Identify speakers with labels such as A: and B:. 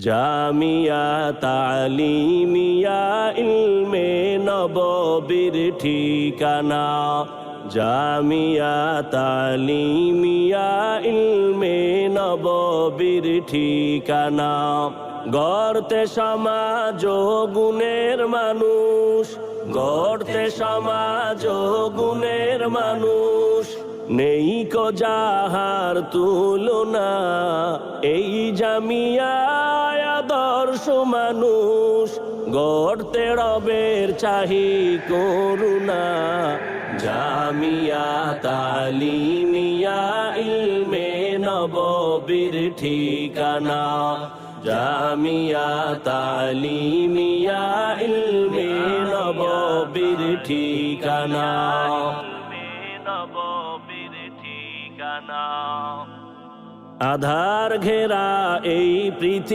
A: জামিয়া তালিমিয়া ইলমে নববীর ঠিকানা। জামিয়া তালিমিয়া ইলমে নববীর ঠিকানা। গড়তে সমাজ ও গুণের মানুষ, গড়তে সমাজ ও গুণের মানুষ। নেই কো যাহার তুলনা, এই জামিয়ায় আদর্শ মানুষ। গড়তে রবের চাহি করুণা, জামিয়া তালিমিয়া ইলমে নববীর ঠিকানা। জামিয়া তালিমিয়া ইলমে নববীর ঠিকানা। আধার ঘেরা এই পৃথিবী